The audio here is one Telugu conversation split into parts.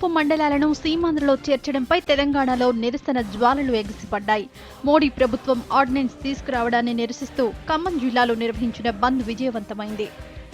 ముంపు మండలాలను సీమాంధ్రలో చేర్చడంపై తెలంగాణలో నిరసన జ్వాలలు ఎగిసిపడ్డాయి. మోడీ ప్రభుత్వం ఆర్డినెన్స్ తీసుకురావడాన్ని నిరసిస్తూ ఖమ్మం జిల్లాలో నిర్వహించిన బంద్ విజయవంతమైంది.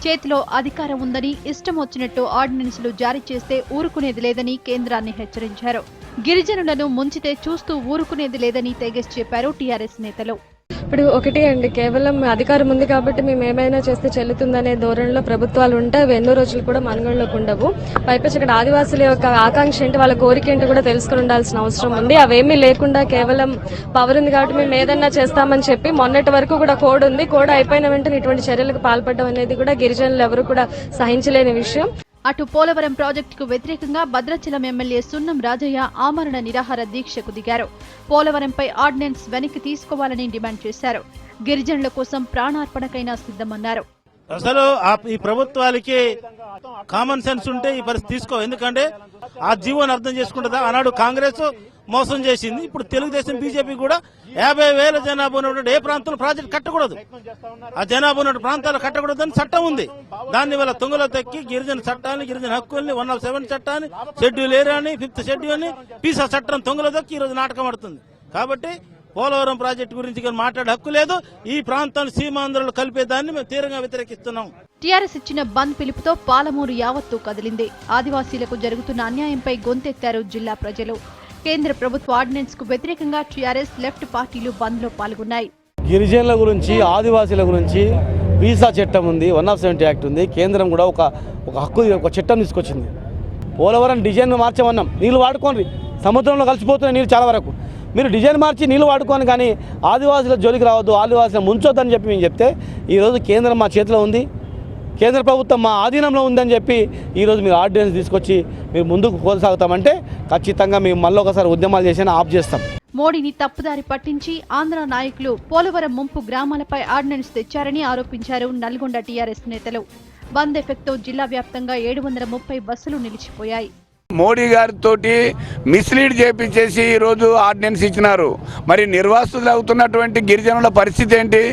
చేతిలో అధికారం ఉందని ఇష్టం వచ్చినట్టు ఆర్డినెన్స్లు జారీ చేస్తే ఊరుకునేది లేదని కేంద్రాన్ని హెచ్చరించారు. గిరిజనులను ముంచితే చూస్తూ ఊరుకునేది లేదని తెగేసి చెప్పారు టీఆర్ఎస్ నేతలు. ఇప్పుడు ఒకటి అండి, కేవలం అధికారం ఉంది కాబట్టి మేము ఏమైనా చేస్తే చెల్లుతుందనే ధోరణిలో ప్రభుత్వాలు ఉంటే అవి ఎన్నో రోజులు కూడా మనుగడలోకి ఉండవు. పైపచ్చి ఇక్కడ ఆదివాసుల యొక్క ఆకాంక్ష ఏంటి, వాళ్ళ కోరిక ఏంటి కూడా తెలుసుకుని ఉండాల్సిన అవసరం ఉంది. అవేమీ లేకుండా కేవలం పవర్ ఉంది కాబట్టి మేము ఏదన్నా చేస్తామని చెప్పి మొన్నటి వరకు కూడా కోడ్ ఉంది, కోడ్ అయిపోయిన వెంటనే ఇటువంటి చర్యలకు పాల్పడడం అనేది కూడా గిరిజనులు ఎవరు కూడా సహించలేని విషయం. అటు పోలవరం ప్రాజెక్టుకు వ్యతిరేకంగా భద్రాచలం ఎమ్మెల్యే సున్నం రాజయ్య ఆమరణ నిరాహార దీక్షకు దిగారు. పోలవరంపై ఆర్డినెన్స్ వెనక్కి తీసుకోవాలని డిమాండ్ చేశారు. గిరిజనుల కోసం ప్రాణార్పణకైనా సిద్ధమన్నారు. అసలు ఈ ప్రభుత్వాలకి కామన్ సెన్స్ ఉంటే ఈ పరిస్థితి తీసుకో. ఎందుకంటే ఆ జీవోని అర్థం చేసుకుంటుందా? ఆనాడు కాంగ్రెస్ మోసం చేసింది. ఇప్పుడు తెలుగుదేశం బీజేపీ కూడా 50,000 జనాభా ఉన్నటువంటి ఏ ప్రాంతంలో ప్రాజెక్ట్ కట్టకూడదు, ఆ జనాభా ఉన్న ప్రాంతాలు కట్టకూడదని చట్టం ఉంది. దాన్ని వల్ల తుంగలో తక్కి గిరిజన చట్టాన్ని, గిరిజన హక్కుల్ని, 107 చట్టాన్ని, షెడ్యూల్ ఏరియా అని, 5th షెడ్యూల్ అని, పీసా చట్టం తుంగలో తక్కి ఈ రోజు నాటకం ఆడుతుంది. కాబట్టి పోలవరం ప్రాజెక్టు గురించి మాట్లాడే హక్కు లేదు. ఈ ప్రాంతాన్ని సీమాంధ్రలో కలిపేదాన్ని మేము తీవ్రంగా వ్యతిరేకిస్తున్నాం. టీఆర్ఎస్ ఇచ్చిన బంద్ పిలుపుతో పాలమూరు యావత్తు కదిలింది. ఆదివాసీలకు జరుగుతున్న అన్యాయంపై గొంతెత్తారు జిల్లా ప్రజలు. కేంద్ర ప్రభుత్వ ఆర్డినెన్స్ కు వ్యతిరేకంగా టీఆర్ఎస్ లెఫ్ట్ పార్టీలు బంద్ లో పాల్గొన్నాయి. గిరిజనుల గురించి, ఆదివాసీల గురించి వీసా చట్టం ఉంది, 170 యాక్ట్ ఉంది. కేంద్రం కూడా ఒక హక్కు, ఒక చట్టం తీసుకొచ్చింది. పోలవరం డిజైన్ మార్చమన్నాం, నీళ్లు వాడుకోండి, సముద్రంలో కలిసిపోతున్నాయి నీళ్ళు చాలా వరకు. మీరు డిజైన్ మార్చి నీళ్లు వాడుకోని, కానీ ఆదివాసీల జోలికి రావద్దు, ఆదివాసీల ముంచొద్దని చెప్పి మేము చెప్తే ఈరోజు కేంద్రం మా చేతిలో ఉంది, కేంద్ర ప్రభుత్వం మా ఆధీనంలో ఉందని చెప్పి ఈరోజు మీరు ఆర్డినెన్స్ తీసుకొచ్చి మీరు ముందుకు కొనసాగుతామంటే ఖచ్చితంగా మేము మళ్ళీ ఒకసారి ఉద్యమాలు చేసినా ఆఫ్ చేస్తాం. మోడీని తప్పుదారి పట్టించి ఆంధ్ర నాయకులు పోలవరం ముంపు గ్రామాలపై ఆర్డినెన్స్ తెచ్చారని ఆరోపించారు నల్గొండ టీఆర్ఎస్ నేతలు. బంద్ ఎఫెక్ట్తో జిల్లా వ్యాప్తంగా 730 బస్సులు నిలిచిపోయాయి. మోడీ గారితో మిస్లీడ్ చేపించేసి ఈరోజు ఆర్డినెన్స్ ఇచ్చినారు. మరి నిర్వాసితులు అవుతున్నటువంటి గిరిజనుల పరిస్థితి ఏంటి?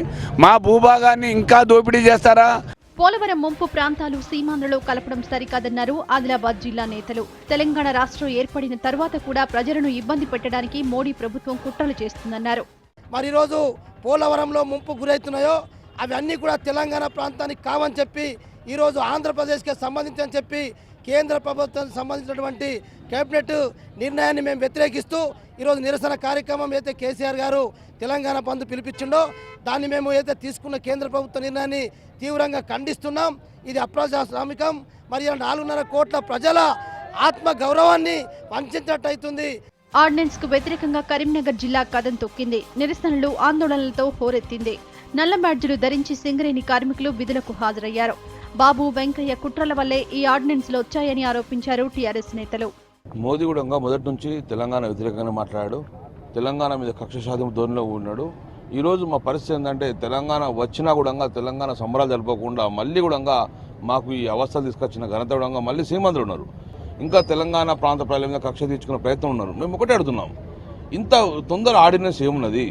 మా భూభాగాన్ని ఇంకా దోపిడీ చేస్తారా? పోలవరం ముంపు ప్రాంతాలు సీమాంధ్రలో కలపడం సరికాదన్నారు ఆదిలాబాద్ జిల్లా నేతలు. తెలంగాణ రాష్ట్రం ఏర్పడిన తర్వాత కూడా ప్రజలను ఇబ్బంది పెట్టడానికి మోడీ ప్రభుత్వం కుట్రలు చేస్తుందన్నారు. మరి ఈరోజు పోలవరంలో ముంపు గురవుతున్నాయో అవన్నీ కూడా తెలంగాణ ప్రాంతానికి కావని చెప్పి ఈరోజు ఆంధ్రప్రదేశ్కి సంబంధించని చెప్పి కేంద్ర ప్రభుత్వానికి సంబంధించినటువంటి కేబినెట్ నిర్ణయాన్ని మేము వ్యతిరేకిస్తూ ఈరోజు నిరసన కార్యక్రమం అయితే కేసీఆర్ గారు తెలంగాణ బంద్ పిలిపించిండో దాన్ని మేము అయితే తీసుకున్న కేంద్ర ప్రభుత్వ నిర్ణయాన్ని తీవ్రంగా ఖండిస్తున్నాం. ఇది అప్రజాస్వామికం. మరి 4.5 కోట్ల ప్రజల ఆత్మ గౌరవాన్ని వంచినట్టయితుంది. ఆర్డినెన్స్ కు వ్యతిరేకంగా కరీంనగర్ జిల్లా కదం తొక్కింది. నిరసనలు, ఆందోళనలతో హోరెత్తింది. నల్ల బ్యాడ్జీలు ధరించి సింగరేణి కార్మికులు విధులకు హాజరయ్యారు. బాబు, వెంకయ్య కుట్రల వల్లే ఈ ఆర్డినెన్స్లు వచ్చాయని ఆరోపించారు టీఆర్ఎస్ నేతలు. మోదీ కూడా మొదటి నుంచి తెలంగాణ వ్యతిరేకంగా మాట్లాడాడు, తెలంగాణ మీద కక్ష సాధింపు ధోరణిలో ఉన్నాడు. ఈరోజు మా పరిస్థితి ఏంటంటే తెలంగాణ వచ్చినా కూడా తెలంగాణ సంబరాలు జరపకుండా మళ్ళీ కూడా మాకు ఈ అవస్థ తీసుకొచ్చిన ఘనత కూడా మళ్ళీ సీమాంధ్రులు ఉన్నారు. ఇంకా తెలంగాణ ప్రాంత ప్రజల మీద కక్ష తీర్చుకునే ప్రయత్నం ఉన్నారు. మేము ఒకటే అడుగుతున్నాం, ఇంత తొందర ఆర్డినెన్స్ ఏమున్నది?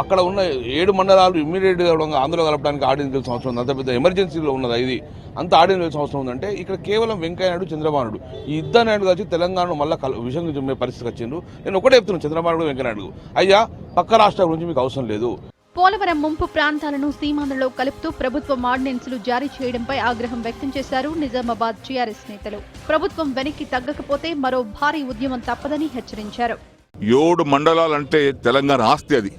అక్కడ ఉన్న 7 మండలాలు ఇమ్మీడియట్గా ఆంధ్రలో కలపడానికి ఆర్డినెన్స్ తెలిసిన అవసరం ఉంది. అంత పెద్ద ఎమర్జెన్సీలో ఉన్నది ఇది, అంత ఆర్డినెన్స్ తెలిసిన అవసరం ఉందంటే ఇక్కడ కేవలం వెంకయ్య నాయుడు, చంద్రబాబు నాయుడు ఈ ఇద్దరు నాయుడు కలిసి తెలంగాణను మళ్ళీ విషయం చెప్పే పరిస్థితికి వచ్చిండ్రు. నేను ఒకటే చెప్తున్నాను చంద్రబాబు నాయుడు, వెంకయ్య నాయుడు, అయ్యా పక్క రాష్ట్రాల గురించి మీకు అవసరం లేదు. పోలవరం ముంపు ప్రాంతాలను సీమాంధ్రలో కలుపుతూ ప్రభుత్వం ఆర్డినెన్స్లు జారీ చేయడంపై ఆగ్రహం వ్యక్తం చేశారు నిజామాబాద్ టీఆర్ఎస్ నేతలు. ప్రభుత్వం వెనక్కి తగ్గకపోతే మరో భారీ ఉద్యమం తప్పదని హెచ్చరించారు. 7 మండలాలంటే తెలంగాణ ఆస్తి. అది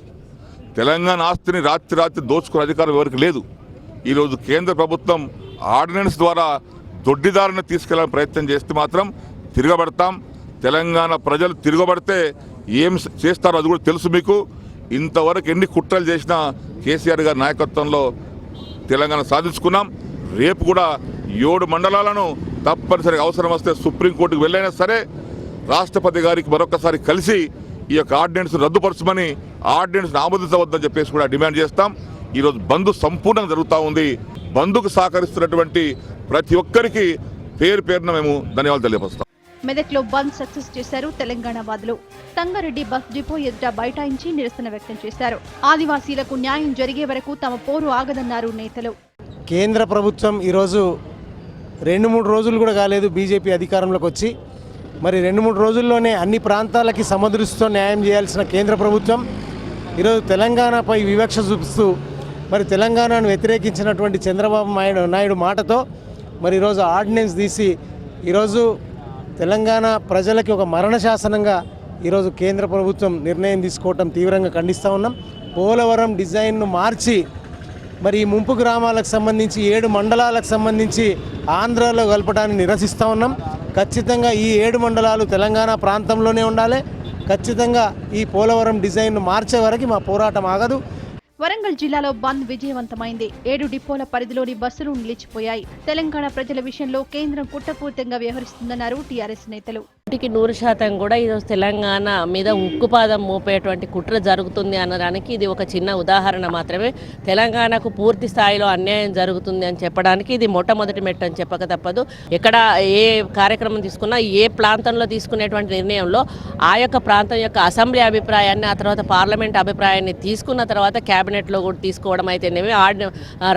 తెలంగాణ ఆస్తిని రాత్రి దోచుకునే అధికారం ఎవరికి లేదు. ఈరోజు కేంద్ర ప్రభుత్వం ఆర్డినెన్స్ ద్వారా దొడ్డిదారిని తీసుకెళ్లాలని ప్రయత్నం చేస్తే మాత్రం తిరగబడతాం. తెలంగాణ ప్రజలు తిరగబడితే ఏం చేస్తారో అది కూడా తెలుసు మీకు. ఇంతవరకు ఎన్ని కుట్రలు చేసినా కేసీఆర్ గారి నాయకత్వంలో తెలంగాణ సాధించుకున్నాం. రేపు కూడా 7 మండలాలను తప్పనిసరిగా అవసరం వస్తే సుప్రీంకోర్టుకు వెళ్ళైనా సరే రాష్ట్రపతి గారికి మరొకసారి కలిసి ఈ యొక్క ఆర్డినెన్స్ రద్దుపరచమని, ఆర్డినెన్స్ ఆమోదించవద్దని చెప్పేసి కూడా డిమాండ్ చేస్తాం. ఈరోజు బంద్ సంపూర్ణంగా జరుగుతూ ఉంది. బంద్కు సహకరిస్తున్నటువంటి ప్రతి ఒక్కరికి పేరున మేము ధన్యవాదాలు తెలియపరుస్తాం. మెదక్లో బంద్ సక్సెస్ చేశారు తెలంగాణ వాదులు. సంగారెడ్డి బస్ డిపో ఎదుట బైఠాయించి నిరసన వ్యక్తం చేశారు. ఆదివాసీలకు న్యాయం జరిగే వరకు తమ పోరు ఆగదన్నారు నేతలు. కేంద్ర ప్రభుత్వం ఈరోజు 2-3 రోజులు కూడా కాలేదు బీజేపీ అధికారంలోకి వచ్చి మరి 2-3 రోజుల్లోనే అన్ని ప్రాంతాలకి సమదృష్టితో న్యాయం చేయాల్సిన కేంద్ర ప్రభుత్వం ఈరోజు తెలంగాణపై వివక్ష చూపిస్తూ మరి తెలంగాణను వ్యతిరేకించినటువంటి చంద్రబాబు నాయుడు మాటతో మరి ఈరోజు ఆర్డినెన్స్ తీసి ఈరోజు తెలంగాణ ప్రజలకి ఒక మరణ శాసనంగా ఈరోజు కేంద్ర ప్రభుత్వం నిర్ణయం తీసుకోవటం తీవ్రంగా ఖండిస్తూ ఉన్నాం. పోలవరం డిజైన్ను మార్చి మరి ఈ ముంపు గ్రామాలకు సంబంధించి 7 మండలాలకు సంబంధించి ఆంధ్రాలో కలపడాన్ని నిరసిస్తూ ఉన్నాం. ఖచ్చితంగా ఈ 7 మండలాలు తెలంగాణ ప్రాంతంలోనే ఉండాలి. ఖచ్చితంగా ఈ పోలవరం డిజైన్ను మార్చే వరకు మా పోరాటం ఆగదు. వరంగల్ జిల్లాలో బంద్ విజయవంతమైంది. 7 డిపోల పరిధిలోని బస్సులు నిలిచిపోయాయి. తెలంగాణ ప్రజల విషయంలో కేంద్రం కుట్రపూరితంగా వ్యవహరిస్తుందన్నారు టీఆర్ఎస్ నేతలు. 100% కూడా ఈరోజు తెలంగాణ మీద ఉక్కుపాదం మోపేటువంటి కుట్ర జరుగుతుంది అనడానికి ఇది ఒక చిన్న ఉదాహరణ మాత్రమే. తెలంగాణకు పూర్తి స్థాయిలో అన్యాయం జరుగుతుంది అని చెప్పడానికి ఇది మొట్టమొదటి మెట్టు అని చెప్పక తప్పదు. ఎక్కడ ఏ కార్యక్రమం తీసుకున్నా, ఏ ప్రాంతంలో తీసుకునేటువంటి నిర్ణయంలో ఆ యొక్క ప్రాంతం యొక్క అసెంబ్లీ అభిప్రాయాన్ని, ఆ తర్వాత పార్లమెంట్ అభిప్రాయాన్ని తీసుకున్న తర్వాత క్యాబినెట్లో కూడా తీసుకోవడం అయితేనేమి,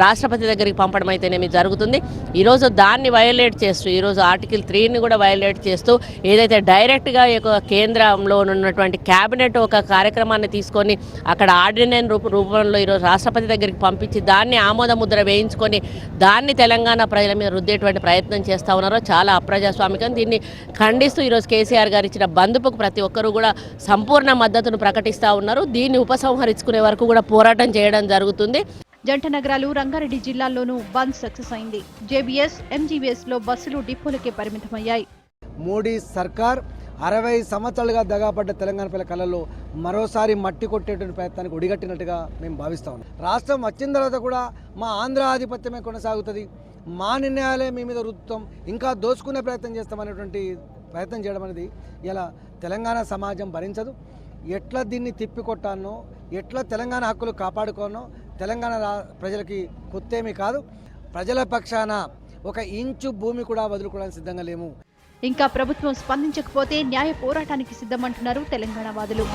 రాష్ట్రపతి దగ్గరికి పంపడం అయితేనేమి జరుగుతుంది. ఈరోజు దాన్ని వైలేట్ చేస్తూ, ఈరోజు ఆర్టికల్ 3ని కూడా వైలేట్ చేస్తూ ఏదైతే డైరెక్ట్గా కేంద్రంలో ఉన్నటువంటి క్యాబినెట్ ఒక కార్యక్రమాన్ని తీసుకొని అక్కడ ఆర్డినెన్స్ రూపంలో ఈరోజు రాష్ట్రపతి దగ్గరికి పంపించి దాన్ని ఆమోద ముద్ర వేయించుకొని దాన్ని తెలంగాణ ప్రజల మీద రుద్దేటువంటి ప్రయత్నం చేస్తూ ఉన్నారో చాలా అప్రజాస్వామికం. దీన్ని ఖండిస్తూ ఈరోజు కేసీఆర్ గారు ఇచ్చిన బంధుకు ప్రతి ఒక్కరూ కూడా సంపూర్ణ మద్దతును ప్రకటిస్తూ ఉన్నారు. దీన్ని ఉపసంహరించుకునే వరకు కూడా పోరాటం చేయడం జరుగుతుంది. జంట నగరాలు, రంగారెడ్డి జిల్లాల్లోనూ బంద్ సక్సెస్ అయింది. జేబీఎస్, ఎంజీబీఎస్ లో బస్సులు డిపోలకే పరిమితమయ్యాయి. మోడీ సర్కార్ 60 సంవత్సరాలుగా దగాపడ్డ తెలంగాణ పిల్లల కళల్లో మరోసారి మట్టి కొట్టేటువంటి ప్రయత్నానికి ఒడిగట్టినట్టుగా మేము భావిస్తా ఉన్నాం. రాష్ట్రం వచ్చిన తర్వాత కూడా మా ఆంధ్ర ఆధిపత్యమే కొనసాగుతుంది, మా నిర్ణయాలే మీ మీద రుద్దుతాం, ఇంకా దోచుకునే ప్రయత్నం చేస్తామనేటువంటి ప్రయత్నం చేయడం అనేది ఇలా తెలంగాణ సమాజం భరించదు. ఎట్లా దీన్ని తిప్పికొట్టానో, ఎట్లా తెలంగాణ హక్కులు కాపాడుకోనో తెలంగాణ ప్రజలకి కొత్తేమీ కాదు. ప్రజల పక్షాన 1 ఇంచు భూమి కూడా వదులుకోవడానికి సిద్ధంగా లేము. ఇంకా ప్రభుత్వం స్పందించకపోతే న్యాయ పోరాటానికి సిద్ధమంటున్నారు తెలంగాణ వాదులు.